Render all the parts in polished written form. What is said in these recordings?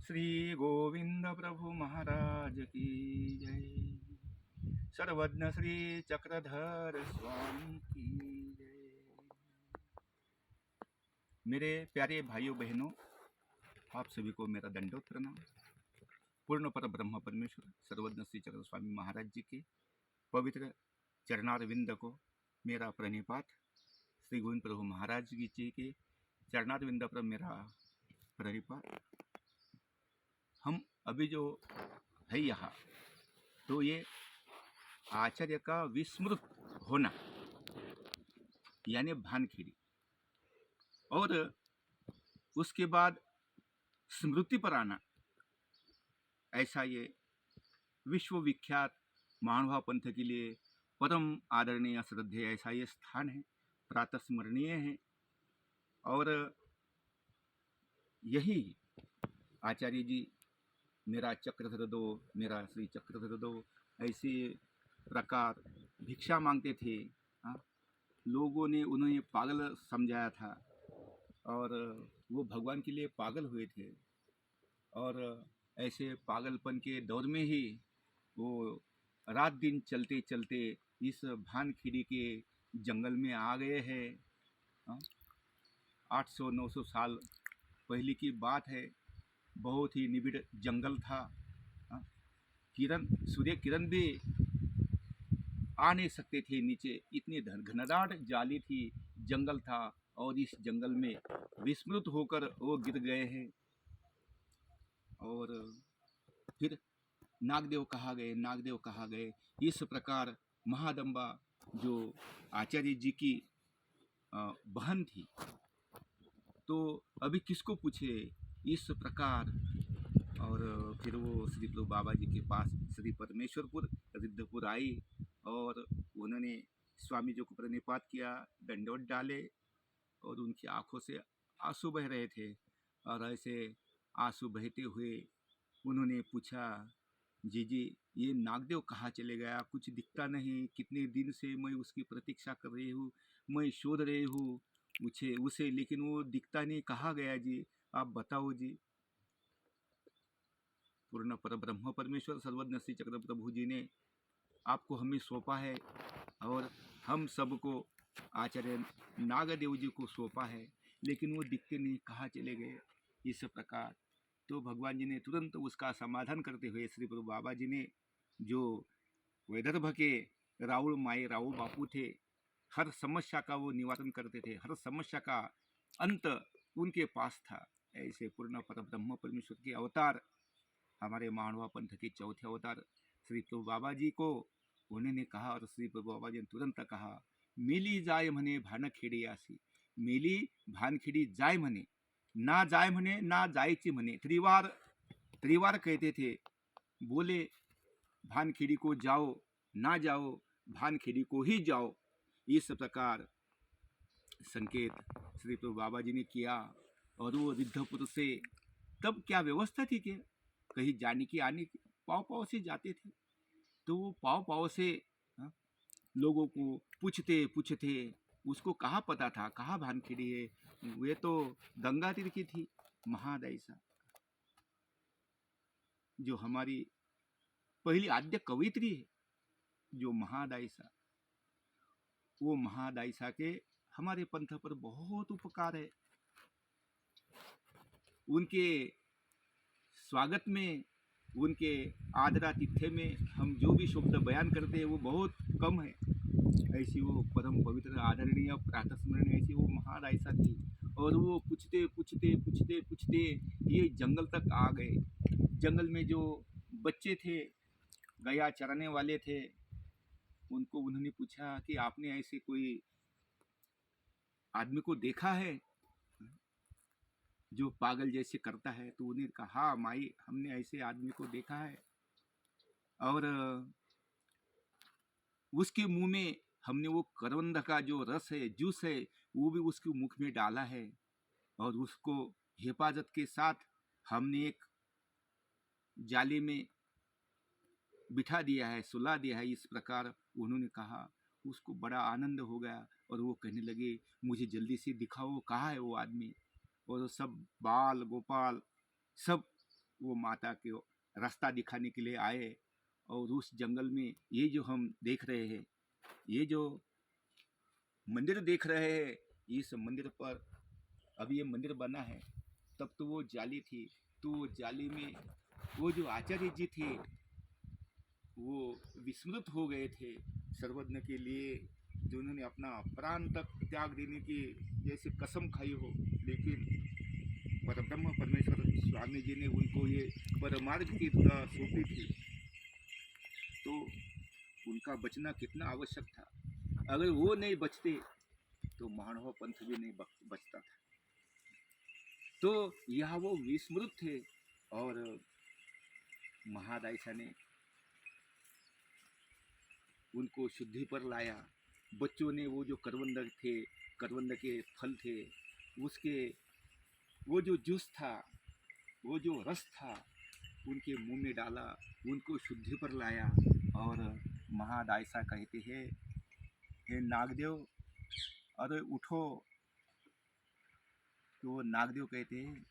श्री गोविंद प्रभु महाराज की जय। सर्वज्ञ श्री चक्रधर स्वामी की जय। मेरे प्यारे भाइयों बहनों, आप सभी को मेरा दंडोत प्रणाम। पूर्ण पर ब्रह्म परमेश्वर सर्वज्ञ श्री चक्रधर स्वामी महाराज जी के पवित्र चरणारविंद को मेरा प्रणिपात। श्री गोविंद प्रभु महाराज जी के चरणारविंद पर मेरा प्रणिपात। हम अभी जो है यहाँ, तो ये आचार्य का विस्मृत होना यानी भानखेड़ी, और उसके बाद स्मृति पर आना, ऐसा ये विश्वविख्यात महानुभाव पंथ के लिए परम आदरणीय श्रद्धेय ऐसा ये स्थान है, प्रातस्मरणीय है। और यही आचार्य जी मेरा चक्रधर दो, मेरा श्री चक्रधर दो, ऐसे प्रकार भिक्षा मांगते थे। लोगों ने उन्हें पागल समझाया था और वो भगवान के लिए पागल हुए थे। और ऐसे पागलपन के दौर में ही वो रात दिन चलते चलते इस भानखेड़ी के जंगल में आ गए हैं। 800-900 साल पहले की बात है। बहुत ही निबिड़ जंगल था। किरण, सूर्य किरण भी आ नहीं सकते थे नीचे, इतनी घनदाट जाली थी, जंगल था। और इस जंगल में विस्मृत होकर वो गिर गए हैं। और फिर नागदेव कहा गए, नागदेव कहा गए। इस प्रकार महादंबा जो आचार्य जी की बहन थी, तो अभी किसको पूछे इस प्रकार। और फिर वो श्री प्रभु बाबा जी के पास श्री परमेश्वरपुर रिद्धपुर आई और उन्होंने स्वामी जी को प्रणिपात किया, दंडवत डाले और उनकी आंखों से आंसू बह रहे थे। और ऐसे आंसू बहते हुए उन्होंने पूछा, जी ये नागदेव कहाँ चले गया, कुछ दिखता नहीं, कितने दिन से मैं उसकी प्रतीक्षा कर रही हूँ, मैं शोध रही हूँ उसे, लेकिन वो दिखता नहीं, कहाँ गया जी, आप बताओ जी। पूर्ण पर ब्रह्म परमेश्वर सर्वज्ञ श्री चक्र प्रभु जी ने आपको हमें सौंपा है और हम सबको आचार्य नागदेव जी को सौंपा है, लेकिन वो दिखते नहीं, कहाँ चले गए। इस प्रकार तो भगवान जी ने तुरंत उसका समाधान करते हुए श्री प्रभु बाबा जी ने, जो वैदर्भ के राउल माए राउल बापू थे, हर समस्या का वो निवारण करते थे, हर समस्या का अंत उनके पास था। ऐसे पूर्ण पर ब्रह्म परमेश्वर के अवतार, हमारे मानवा पंथ के चौथे अवतार श्री प्रभु बाबा जी को उन्होंने कहा, और श्री प्रभु बाबा जी ने तुरंत कहा, मेली जाय म्हणे भानखेडी आसी, मेली भानखेडी जाय म्हणे, ना जाय म्हणे, ना जायची म्हणे, त्रिवार कहते थे। बोले भानखेड़ी को जाओ, ना जाओ, भानखेड़ी को ही जाओ। इस प्रकार संकेत श्री प्रभु बाबा जी ने किया। और वो रिद्धपुर से तब क्या व्यवस्था थी कि कहीं जाने की आने की, पाव पाव से जाते थे। तो वो पाव पाव से लोगों को पूछते पूछते उसको कहाँ पता था कहाँ भानखेड़ी है। वे तो गंगा तीर की थी महादायिसा, जो हमारी पहली आद्य कवित्री है, जो महादायिसा, वो महादायिसा के हमारे पंथ पर बहुत उपकार है। उनके स्वागत में, उनके आदरातिथ्य में हम जो भी शब्द बयान करते हैं वो बहुत कम है। ऐसी वो परम पवित्र आदरणीय प्रातस्मरणीय ऐसी वो महादायिसा थी। और वो पूछते पूछते पूछते पूछते ये जंगल तक आ गए। जंगल में जो बच्चे थे, गया चराने वाले थे, उनको उन्होंने पूछा कि आपने ऐसे कोई आदमी को देखा है जो पागल जैसे करता है। तो उन्हें कहा, हाँ माई, हमने ऐसे आदमी को देखा है। और उसके मुंह में हमने वो करवंद का जो रस है, जूस है, वो भी उसके मुख में डाला है और उसको हिफाजत के साथ हमने एक जाली में बिठा दिया है, सुला दिया है। इस प्रकार उन्होंने कहा। उसको बड़ा आनंद हो गया और वो कहने लगे, मुझे जल्दी से दिखाओ कहाँ है वो आदमी। और सब बाल गोपाल सब वो माता के रास्ता दिखाने के लिए आए। और उस जंगल में ये जो हम देख रहे हैं, ये जो मंदिर देख रहे हैं, इस मंदिर पर अभी ये मंदिर बना है, तब तो वो जाली थी। तो वो जाली में वो जो आचार्य जी थे वो विस्मृत हो गए थे सर्वज्ञ के लिए, जो उन्होंने अपना प्राण तक त्याग देने की जैसे कसम खाई हो, लेकिन परब्रह्म परमेश्वर स्वामी जी ने उनको ये परमार्ग की सौंपी थी। तो उनका बचना कितना आवश्यक था। अगर वो नहीं बचते तो मानव पंथ भी नहीं बचता था। तो यहाँ वो विस्मृत थे और महादायसा ने उनको शुद्धि पर लाया। बच्चों ने वो जो करवंद थे, करवंद के फल थे, उसके वो जो जूस था, वो जो रस था, उनके मुंह में डाला, उनको शुद्धि पर लाया। और महादायसा कहते हैं, हे नागदेव, अरे उठो। तो वो नागदेव कहते हैं,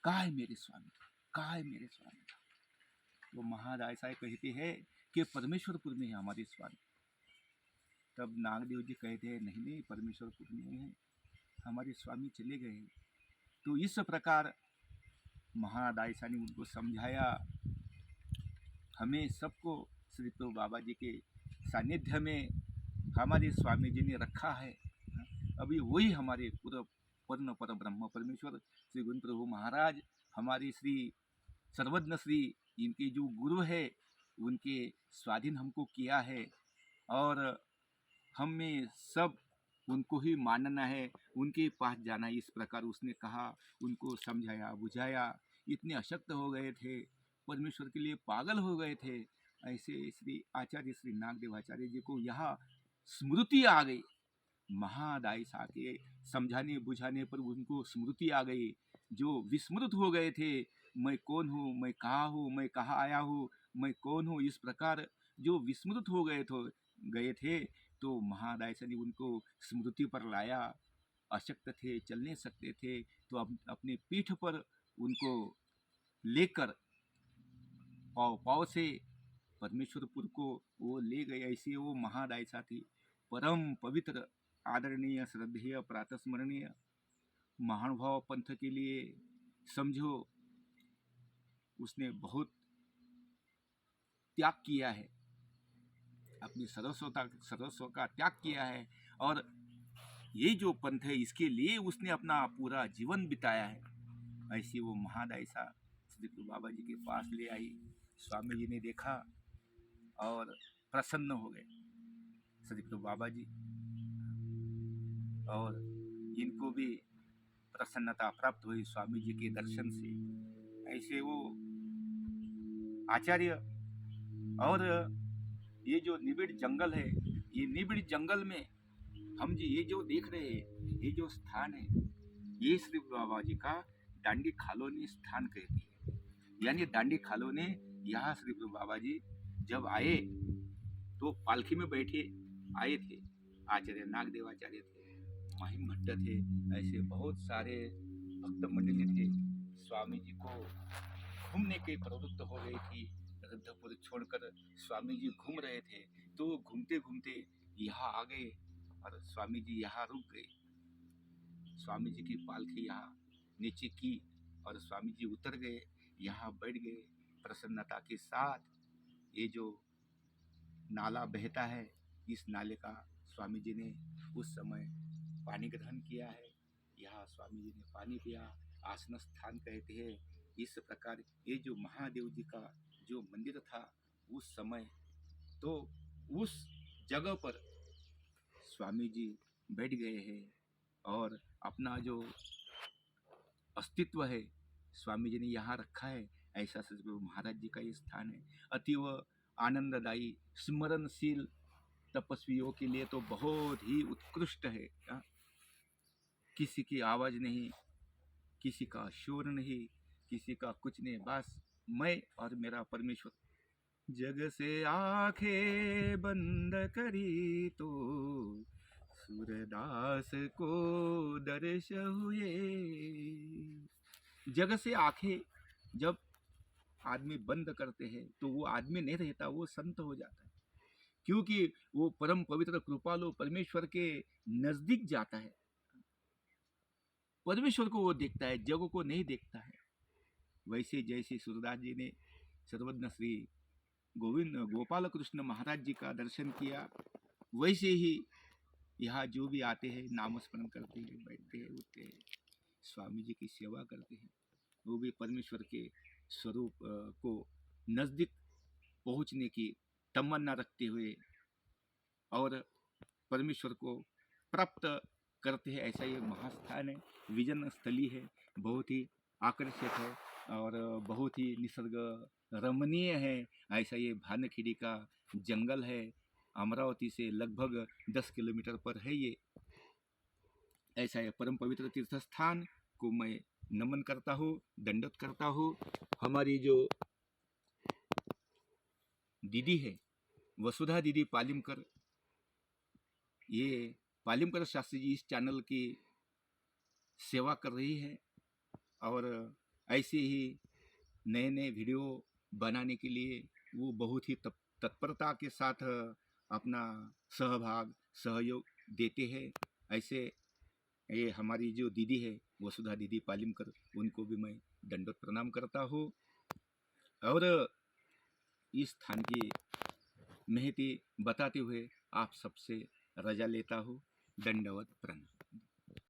कहाँ है मेरे स्वामी, कहाँ है मेरे स्वामी। वो महादायसा कहते हैं कि परमेश्वरपुर में है हमारे स्वामी। तब नागदेव जी कहते हैं, नहीं नहीं, परमेश्वरपुर में है, हमारे स्वामी चले गए। तो इस प्रकार महादायसा ने उनको समझाया। हमें सबको श्री प्रभु बाबा जी के सानिध्य में हमारे स्वामी जी ने रखा है। अभी वही हमारे पूर्ण पर ब्रह्म परमेश्वर श्री गुरु प्रभु महाराज, हमारे श्री सर्वज्ञ श्री, इनके जो गुरु है, उनके स्वाधीन हमको किया है। और हमें सब उनको ही मानना है, उनके पास जाना। इस प्रकार उसने कहा, उनको समझाया बुझाया। इतने अशक्त हो गए थे, परमेश्वर के लिए पागल हो गए थे। ऐसे श्री आचार्य श्री नागदेव आचार्य जी को यहाँ स्मृति आ गई। महादायसा के समझाने बुझाने पर उनको स्मृति आ गई। जो विस्मृत हो गए थे, मैं कौन हूँ, मैं कहाँ आया हूँ, मैं कौन हूँ, इस प्रकार जो विस्मृत हो गए थे, तो महादायसा ने उनको स्मृति पर लाया। अशक्त थे, चल नहीं सकते थे, तो अपने पीठ पर उनको लेकर पाव पाव से परमेश्वरपुर को वो ले गए। ऐसी वो महादायसा थी, परम पवित्र, आदरणीय, श्रद्धेय, प्रातस्मरणीय महानुभाव पंथ के लिए। समझो, उसने बहुत त्याग किया है, अपनी सर्वस्व का त्याग किया है। और ये जो पंथ है, इसके लिए उसने अपना पूरा जीवन बिताया है। ऐसी वो महादायसा श्री प्रभु बाबा जी के पास ले आई। स्वामी जी ने देखा और प्रसन्न हो गए श्री प्रभु बाबा जी, और इनको भी प्रसन्नता प्राप्त हुई स्वामी जी के दर्शन से। ऐसे वो आचार्य, और ये जो निबिड़ जंगल है, ये निबिड़ जंगल में हम जी ये जो देख रहे हैं, ये जो स्थान है, ये श्री बाबा जी का डांडी खालोनी स्थान कहती है। यानी डांडी खालोने, यहाँ श्री बाबा जी जब आए तो पालखी में बैठे आए थे। आचार्य नागदेव आचार्य थे, महिम भट्ट थे, ऐसे बहुत सारे भक्त मंडली थे। स्वामी जी को घूमने की प्रवृत्त हो गई थी। रुद्रपुर छोड़कर स्वामी जी घूम रहे थे। तो घूमते घूमते यहाँ आ गए और स्वामी जी यहाँ रुक गए। स्वामी जी की पालकी यहाँ नीचे की और स्वामी जी उतर गए, यहाँ बैठ गए प्रसन्नता के साथ। ये जो नाला बहता है, इस नाले का स्वामी जी ने उस समय पानी ग्रहण किया है। यहाँ स्वामी जी ने पानी पिया, आसन स्थान कहते हैं। इस प्रकार ये जो महादेव जी का जो मंदिर था उस समय, तो उस जगह पर स्वामी जी बैठ गए हैं और अपना जो अस्तित्व है स्वामी जी ने यहाँ रखा है। ऐसा सदगुरु महाराज जी का ये स्थान है। अतीव आनंददायी, स्मरणशील तपस्वियों के लिए तो बहुत ही उत्कृष्ट है। किसी की आवाज नहीं, किसी का शोर नहीं, किसी का कुछ नहीं, बस मैं और मेरा परमेश्वर। जग से आंखें बंद करी तो सूरदास को दर्श हुए, जगत से आंखें जब आदमी बंद करते हैं तो वो आदमी नहीं रहता, वो संत हो जाता है, क्योंकि वो परम पवित्र कृपालु परमेश्वर के नजदीक जाता है। परमेश्वर को वो देखता है, जग को नहीं देखता है। वैसे जैसे सूरदास जी ने सर्वज्ञ श्री गोविंद गोपाल कृष्ण महाराज जी का दर्शन किया, वैसे ही यहाँ जो भी आते हैं नामस्मरण करते हैं, बैठते हैं, उठते हैं, स्वामी जी की सेवा करते हैं, वो भी परमेश्वर के स्वरूप को नजदीक पहुंचने की तमन्ना रखते हुए और परमेश्वर को प्राप्त करते हैं। ऐसा ये महास्थान है, विजन स्थली है, बहुत ही आकर्षक है और बहुत ही निसर्ग रमणीय है। ऐसा ये भानखेड़ी का जंगल है, अमरावती से लगभग 10 किलोमीटर पर है ये। ऐसा ये परम पवित्र तीर्थ स्थान को मैं नमन करता हूँ, दंडवत करता हूँ। हमारी जो दीदी है वसुधा दीदी पालिमकर, ये पालिमकर शास्त्री जी इस चैनल की सेवा कर रही है और ऐसे ही नए नए वीडियो बनाने के लिए वो बहुत ही तत्परता के साथ अपना सहभाग सहयोग देते हैं। ऐसे ये हमारी जो दीदी है वसुधा दीदी पालिमकर, उनको भी मैं दंडवत प्रणाम करता हूँ और इस स्थान की महती बताते हुए आप सबसे रजा लेता हूँ। दंडवत प्रणाम।